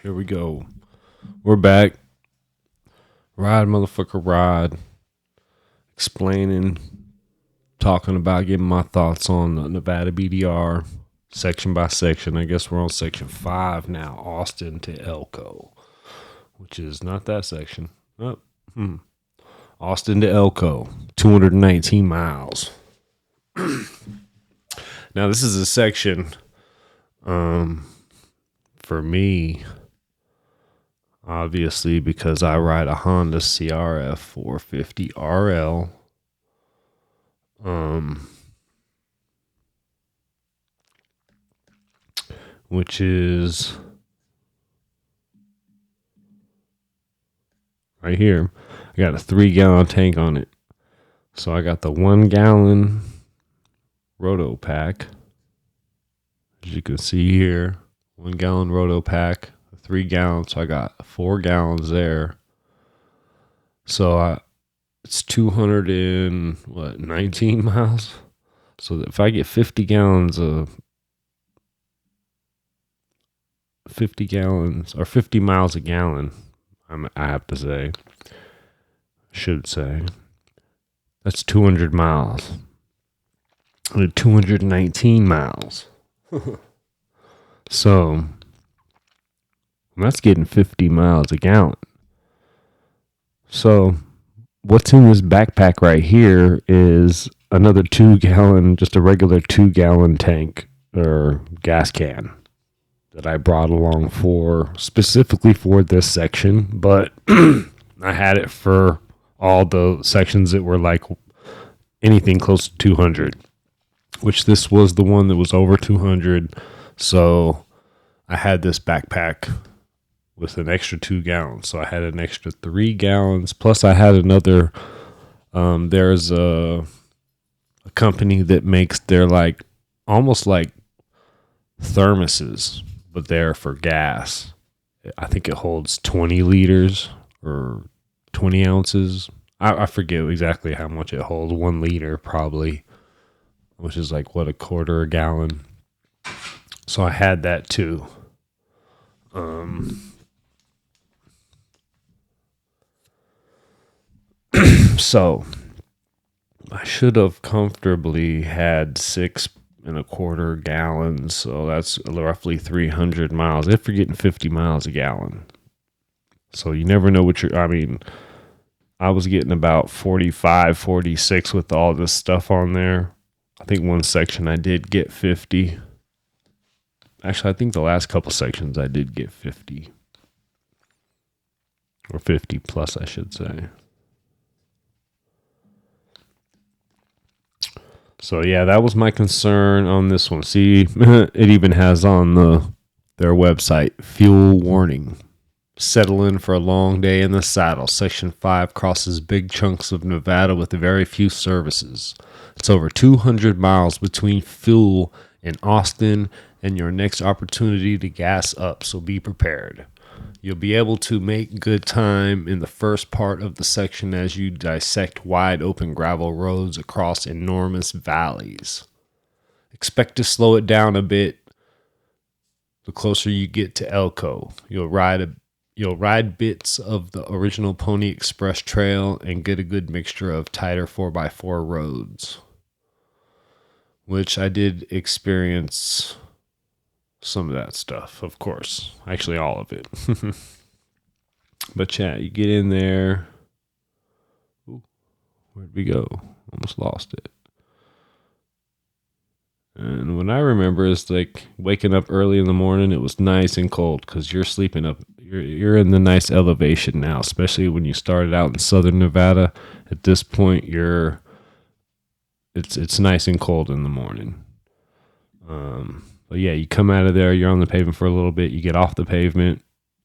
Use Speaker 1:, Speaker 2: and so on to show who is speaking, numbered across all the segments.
Speaker 1: Here we go. We're back. Ride, motherfucker, ride. Explaining, talking about, giving my thoughts on the Nevada BDR section by section. I guess we're on section 5 now, Austin to Elco, which is not that section. Austin to Elco, 219 miles. Now, this is a section, for me, obviously, because I ride a Honda CRF 450 RL. Which is right here. I got a 3-gallon tank on it. So I got the 1-gallon Roto pack. As you can see here, 1-gallon Roto pack, 3 gallons. So I got 4 gallons there. So it's 219 miles. So if I get 50 gallons or 50 miles a gallon, I have to say, should say, that's 200 miles. 219 miles. So that's getting 50 miles a gallon. So what's in this backpack right here is another 2-gallon, just a regular 2-gallon tank or gas can that I brought along specifically for this section, but I had it for all the sections that were like anything close to 200, which this was the one that was over 200. So I had this backpack with an extra 2 gallons. So I had an extra 3 gallons. Plus I had another, there's a company that makes their almost like thermoses, but they're for gas. I think it holds 20 liters or 20 ounces. I forget exactly how much it holds. 1 liter probably, which is like a quarter a gallon. So I had that too. So I should have comfortably had 6.25 gallons. So that's roughly 300 miles if you're getting 50 miles a gallon. So you never know I was getting about 45, 46 with all this stuff on there. I think one section I did get 50. Actually, I think the last couple sections I did get 50. Or 50 plus, I should say. So yeah, that was my concern on this one. See, it even has on their website, fuel warning. Settle in for a long day in the saddle. Section 5 crosses big chunks of Nevada with very few services. It's over 200 miles between fuel in Austin and your next opportunity to gas up, so be prepared. You'll be able to make good time in the first part of the section as you dissect wide open gravel roads across enormous valleys. Expect to slow it down a bit the closer you get to Elco. You'll ride bits of the original Pony Express Trail and get a good mixture of tighter 4x4 roads, which I did experience some of that stuff, of course. Actually, all of it. But yeah, you get in there. Ooh, where'd we go? Almost lost it. And what I remember is waking up early in the morning. It was nice and cold because you're sleeping up. You're in the nice elevation now, especially when you started out in southern Nevada. At this point, it's nice and cold in the morning. But yeah, you come out of there, you're on the pavement for a little bit, you get off the pavement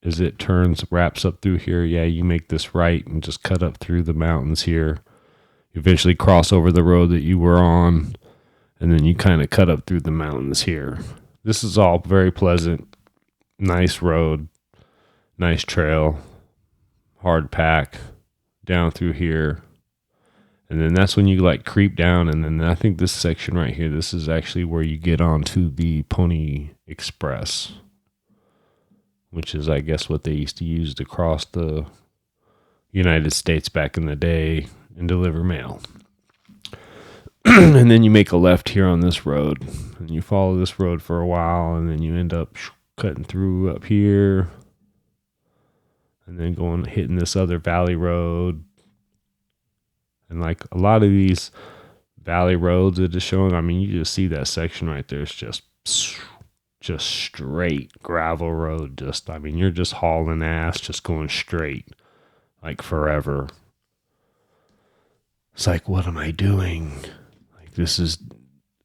Speaker 1: as it wraps up through here. Yeah, you make this right and just cut up through the mountains here. You eventually cross over the road that you were on, and then you kind of cut up through the mountains here. This is all very pleasant, nice road, nice trail, hard pack down through here. And then that's when you creep down. And then I think this section right here, this is actually where you get onto the Pony Express, which is, I guess, what they used to use to cross the United States back in the day and deliver mail. And then you make a left here on this road, and you follow this road for a while, and then you end up cutting through up here, and then hitting this other valley road. And like a lot of these valley roads that is showing, I mean, you just see that section right there. It's just straight gravel road. You're just hauling ass, just going straight, like forever. It's like, what am I doing? This is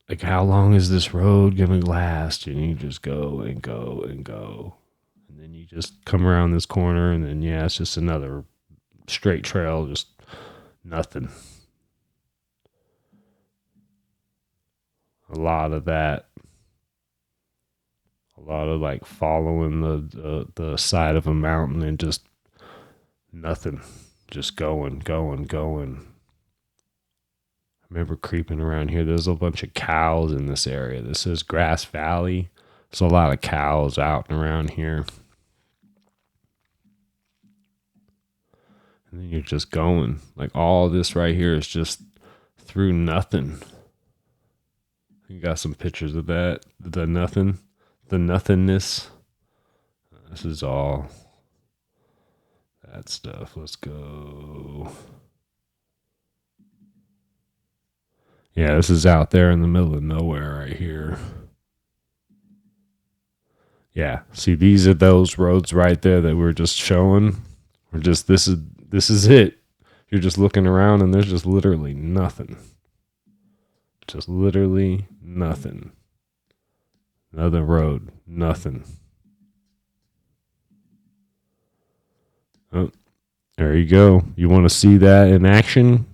Speaker 1: like, how long is this road gonna last? And you just go and go and go, and then you just come around this corner, and then it's just another straight trail, just nothing. A lot of that, a lot of like following the side of a mountain and just nothing, just going. I remember creeping around here. There's a bunch of cows in this area. This is Grass Valley. There's a lot of cows out and around here. And then you're just going. Like, all this right here is just through nothing. You got some pictures of that. The nothingness. This is all that stuff. Let's go. Yeah, this is out there in the middle of nowhere right here. Yeah, see, these are those roads right there that we're just showing. This is it. You're just looking around, and there's just literally nothing. Just literally nothing. Another road, nothing. Oh, there you go. You want to see that in action?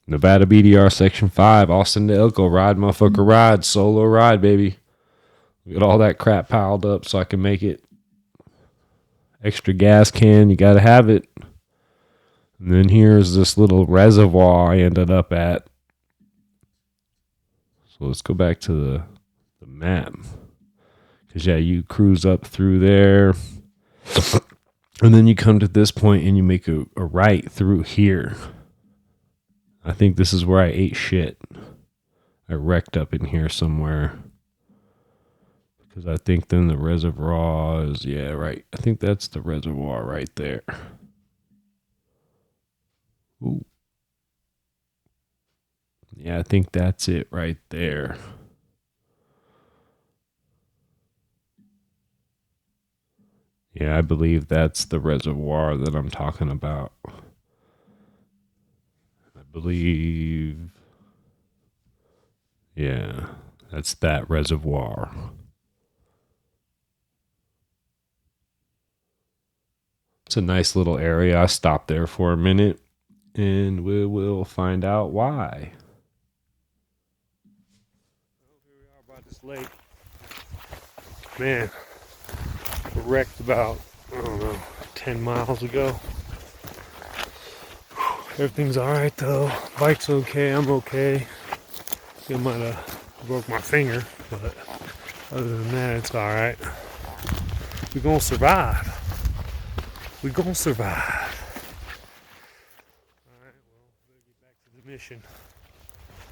Speaker 1: Nevada BDR Section 5, Austin to Elco, ride, motherfucker, ride, solo ride, baby. Get all that crap piled up so I can make it. Extra gas can, you got to have it. And then here's this little reservoir I ended up at. So let's go back to the map. Because, you cruise up through there. And then you come to this point and you make a right through here. I think this is where I ate shit. I wrecked up in here somewhere. Because I think then the reservoir is, right. I think that's the reservoir right there. Ooh. Yeah, I think that's it right there. Yeah, I believe that's the reservoir that I'm talking about. Believe, that's that reservoir. It's a nice little area. I stopped there for a minute, and we will find out why. Here we are by this lake. Man, I wrecked about, 10 miles ago. Everything's alright though. Bike's okay, I'm okay. I might have broke my finger, but other than that, it's alright. We're gonna survive. Alright, well, better get back to the mission.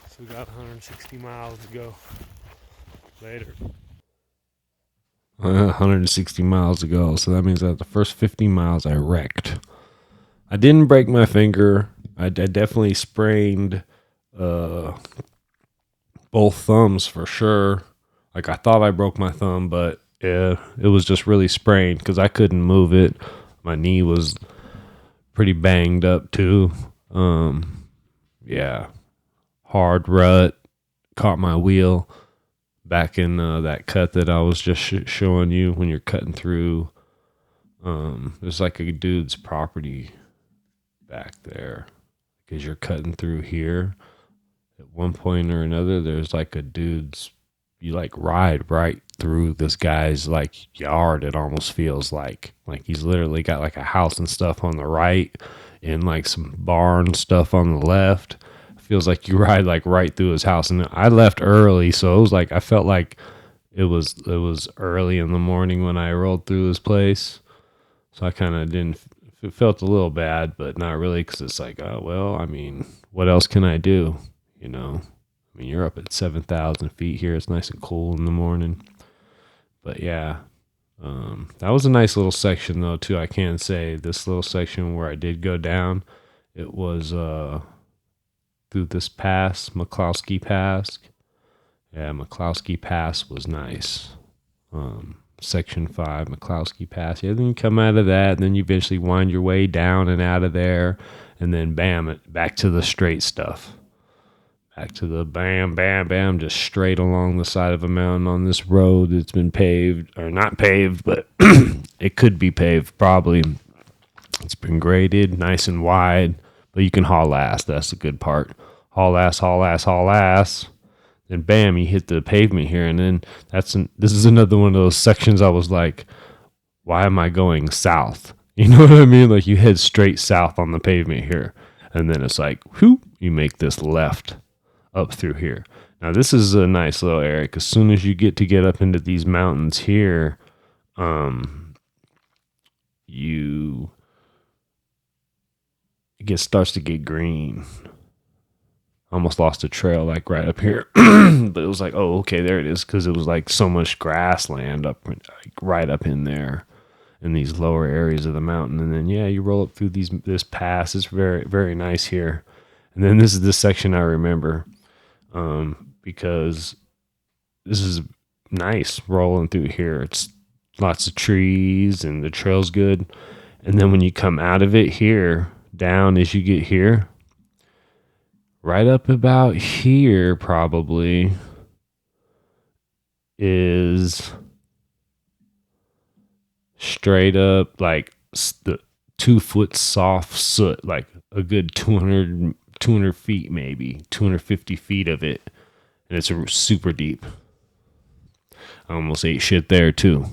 Speaker 1: So we got 160 miles to go. Later. 160 miles to go, so that means that the first 50 miles I wrecked. I didn't break my finger. I definitely sprained both thumbs for sure. Like, I thought I broke my thumb, but it was just really sprained because I couldn't move it. My knee was pretty banged up too. Hard rut. Caught my wheel back in that cut that I was just showing you when you're cutting through. There's like a dude's property back there because you're cutting through here. At one point or another, there's like a dude's, you like ride right through this guy's like yard. It almost feels like he's literally got like a house and stuff on the right and like some barn stuff on the left. It feels like you ride like right through his house. And I left early, so it was like I felt like it was early in the morning when I rolled through this place, so I kind of didn't. It felt a little bad, but not really, because it's like, oh well, I mean, what else can I do? You know, I mean, you're up at 7,000 feet here. It's nice and cool in the morning. But yeah, that was a nice little section though too. I can say this little section where I did go down, it was through this pass, Mccloskey Pass. Yeah, Mccloskey Pass was nice. Section 5, Mccloskey Pass. Yeah, then you come out of that, and then you eventually wind your way down and out of there, and then bam, back to the straight stuff. Back to the bam, bam, bam, just straight along the side of a mountain on this road that's been paved, or not paved, but it could be paved probably. It's been graded, nice and wide, but you can haul ass. That's the good part. Haul ass, haul ass, haul ass. Then bam, you hit the pavement here, and then this is another one of those sections I was like, why am I going south? You know what I mean? Like you head straight south on the pavement here, and then it's like, whoop, you make this left up through here. Now this is a nice little area, because as soon as you get up into these mountains here, starts to get green. Almost lost a trail like right up here, but it was like, oh, okay, there it is, because it was like so much grassland up like right up in there in these lower areas of the mountain. And then yeah, you roll up through this pass. It's very, very nice here. And then this is the section I remember, because this is nice rolling through here. It's lots of trees and the trail's good. And then when you come out of it here, down as you get here, right up about here probably is straight up like the 2 foot soft soot, like a good 200 feet, maybe 250 feet of it. And it's super deep. I almost ate shit there too.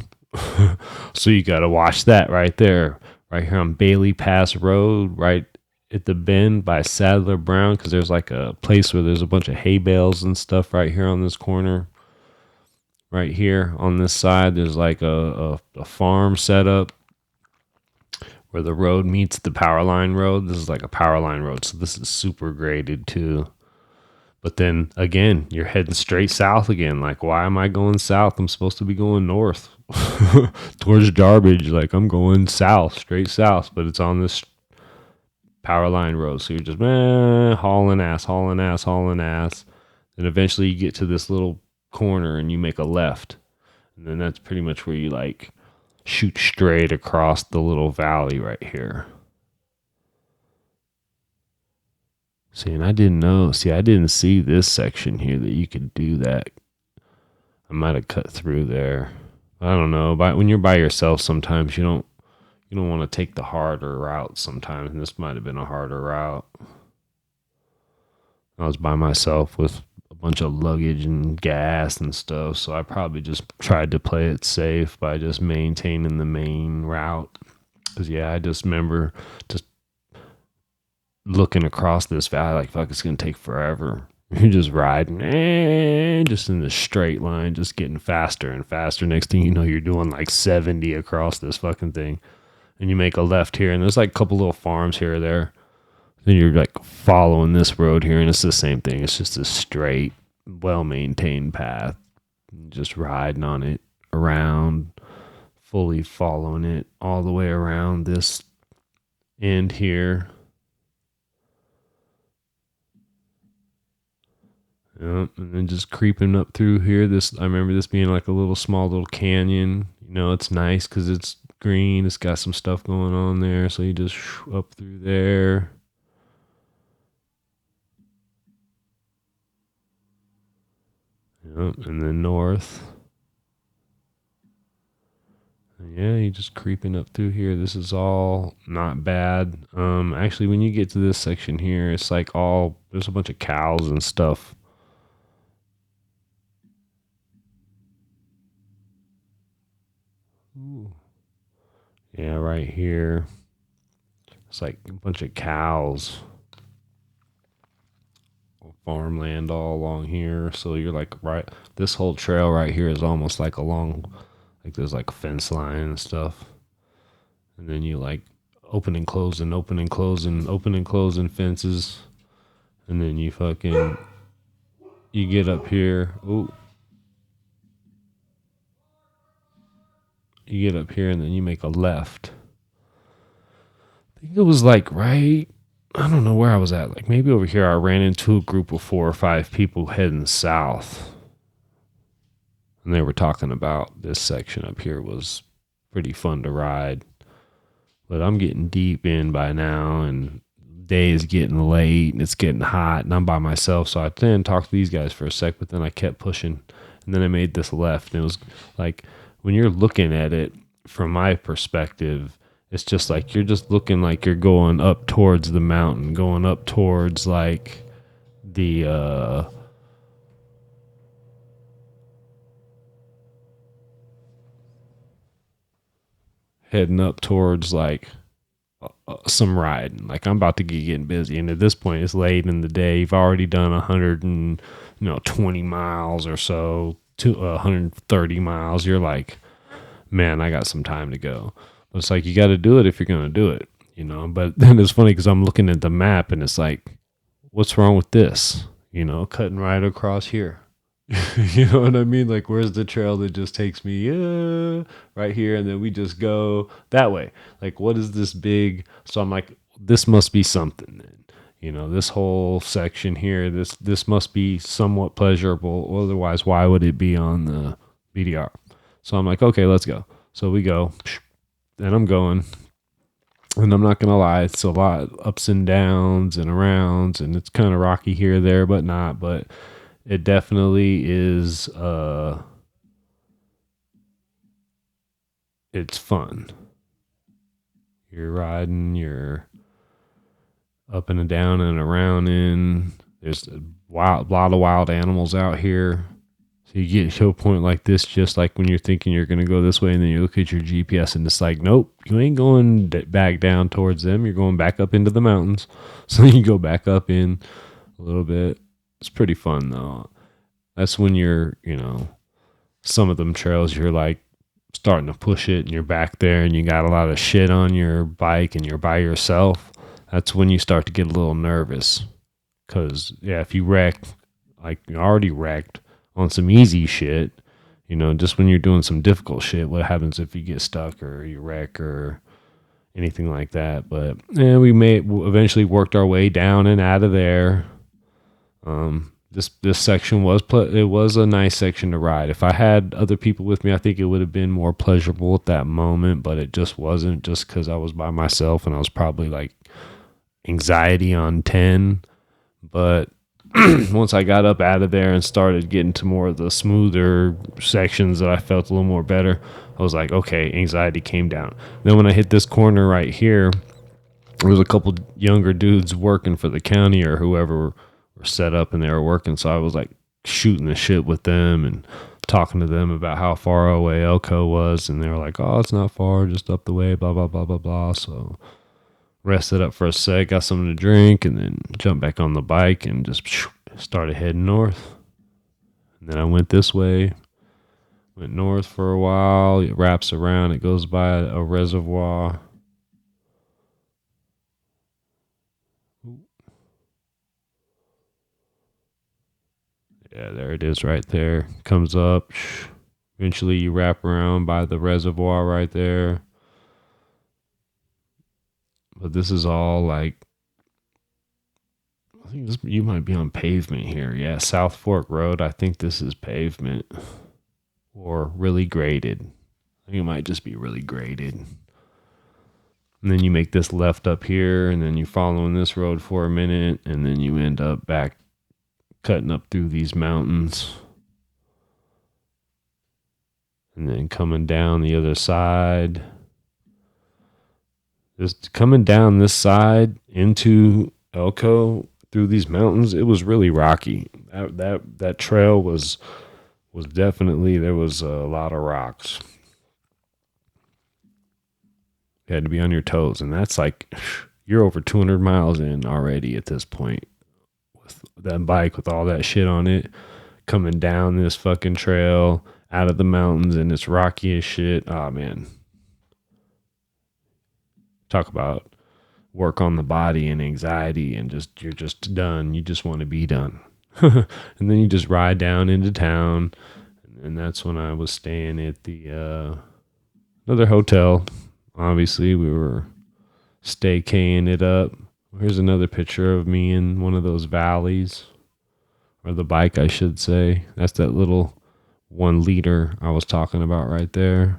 Speaker 1: So you got to watch that right there, right here on Bailey Pass Road, right at the bend by Sadler Brown, because there's like a place where there's a bunch of hay bales and stuff right here on this corner. Right here on this side, there's like a farm set up where the road meets the power line road. This is like a power line road, so this is super graded too. But then again, you're heading straight south again. Like, why am I going south? I'm supposed to be going north towards Garbage. Like, I'm going south, straight south, but it's on this power line road. So you're just hauling ass. And eventually you get to this little corner and you make a left. And then that's pretty much where you like shoot straight across the little valley right here. See, and I didn't know. See, I didn't see this section here that you could do that. I might have cut through there. I don't know. But when you're by yourself, sometimes you don't want to take the harder route sometimes. And this might have been a harder route. I was by myself with a bunch of luggage and gas and stuff. So I probably just tried to play it safe by just maintaining the main route. Because, yeah, I just remember just looking across this valley like, fuck, it's going to take forever. You're just riding, just in this straight line, just getting faster and faster. Next thing you know, you're doing like 70 across this fucking thing. And you make a left here, and there's like a couple little farms here or there. Then you're like following this road here, and it's the same thing. It's just a straight, well-maintained path. Just riding on it around, fully following it all the way around this end here. Yep, and then just creeping up through here. I remember this being like a small little canyon. You know, it's nice because it's green. It's got some stuff going on there. So you just up through there. Yep, and then north. Yeah, you're just creeping up through here. This is all not bad. Actually, when you get to this section here, it's like there's a bunch of cows and stuff. Ooh. Yeah, right here. It's like a bunch of cows farmland all along here. So you're like, right, this whole trail right here is almost like along, like there's like a fence line and stuff. And then you like open and closing fences. And then you get up here. Ooh. You get up here and then you make a left. I think it was like right, I don't know where I was at. Like maybe over here I ran into a group of 4 or 5 people heading south. And they were talking about this section up here was pretty fun to ride. But I'm getting deep in by now and day is getting late and it's getting hot and I'm by myself. So I didn't talk to these guys for a sec, but then I kept pushing. And then I made this left. And it was like, when you're looking at it from my perspective, it's just like you're just looking like you're going up towards the mountain, going up towards like the heading up towards like some riding. Like I'm about to getting busy, and at this point it's late in the day. You've already done 120 miles or so to 130 miles. You're like, man, I got some time to go. But it's like you got to do it if you're gonna do it, you know. But then it's funny because I'm looking at the map and it's like, what's wrong with this? You know, cutting right across here. You know what I mean? Like, where's the trail that just takes me right here, and then we just go that way? Like, what is this big? So I'm like, this must be something. Then, you know, this whole section here, this must be somewhat pleasurable. Otherwise, why would it be on the BDR? So I'm like, okay, let's go. So we go, and I'm going. And I'm not going to lie, it's a lot of ups and downs and arounds, and it's kind of rocky here, there, but not. But it definitely is, it's fun. You're riding, you're up and down and around in. There's a lot of wild animals out here. So you get to a point like this, just like when you're thinking you're going to go this way, and then you look at your GPS and it's like, nope, you ain't going back down towards them. You're going back up into the mountains. So you go back up in a little bit. It's pretty fun though. That's when you're, you know, some of them trails you're like starting to push it and you're back there and you got a lot of shit on your bike and you're by yourself. That's when you start to get a little nervous. Because, yeah, if you wreck, like you already wrecked, on some easy shit, you know, just when you're doing some difficult shit, what happens if you get stuck or you wreck or anything like that? But yeah, we eventually worked our way down and out of there. This section was a nice section to ride. If I had other people with me, I think it would have been more pleasurable at that moment, but it just wasn't, just because I was by myself and I was probably like anxiety on 10. But once I got up out of there and started getting to more of the smoother sections that I felt a little more better, I was like, okay, anxiety came down. Then when I hit this corner right here, there was a couple younger dudes working for the county or whoever were set up and they were working. So I was like shooting the shit with them and talking to them about how far away Elco was. And they were like, oh, it's not far, just up the way, blah, blah, blah, blah, blah. So rested up for a sec, got something to drink, and then jumped back on the bike and just started heading north. And then I went this way, went north for a while. It wraps around, it goes by a reservoir. Yeah, there it is right there. Comes up. Eventually you wrap around by the reservoir right there. But this is all like, I think you might be on pavement here. Yeah, South Fork Road. I think this is pavement or really graded. I think it might just be really graded. And then you make this left up here, and then you're following this road for a minute, and then you end up back cutting up through these mountains. And then coming down the other side. Just coming down this side into Elco through these mountains, it was really rocky. That trail was definitely, there was a lot of rocks. You had to be on your toes, and that's like, you're over 200 miles in already at this point that bike with all that shit on it, coming down this fucking trail out of the mountains, and it's rocky as shit. Oh man. Talk about work on the body and anxiety, and just you're just done. You just want to be done. And then you just ride down into town, and that's when I was staying at the another hotel. Obviously, we were staycaying it up. Here's another picture of me in one of those valleys, or the bike, I should say. That's that little 1 liter I was talking about right there.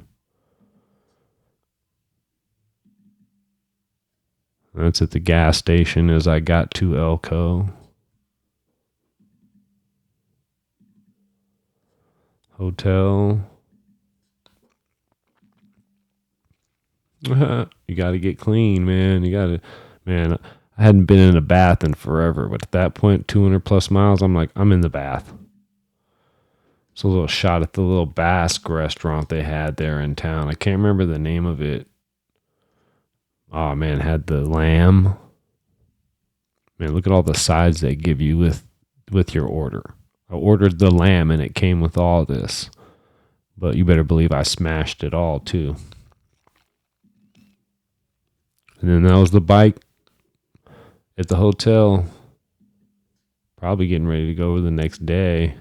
Speaker 1: That's at the gas station as I got to Elco. Hotel. You got to get clean, man. I hadn't been in a bath in forever, but at that point, 200 plus miles, I'm like, I'm in the bath. It's a little shot at the little Basque restaurant they had there in town. I can't remember the name of it. Oh man, had the lamb. Man, look at all the sides they give you with your order. I ordered the lamb and it came with all this. But you better believe I smashed it all too. And then that was the bike at the hotel. Probably getting ready to go the next day.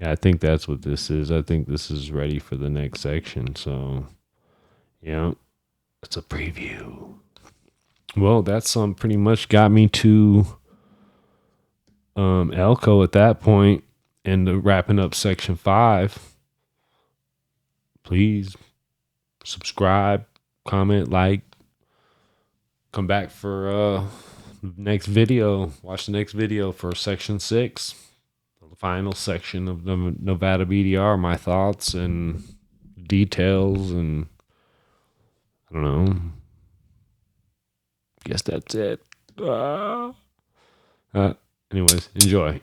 Speaker 1: Yeah, I think that's what this is. I think this is ready for the next section. So, yeah, it's a preview. Well, that's pretty much got me to Elco at that point, and wrapping up section 5. Please subscribe, comment, like. Come back for next video. Watch the next video for section 6, the final section of the Nevada BDR. My thoughts and details, and I don't know. Guess that's it. Anyways, enjoy.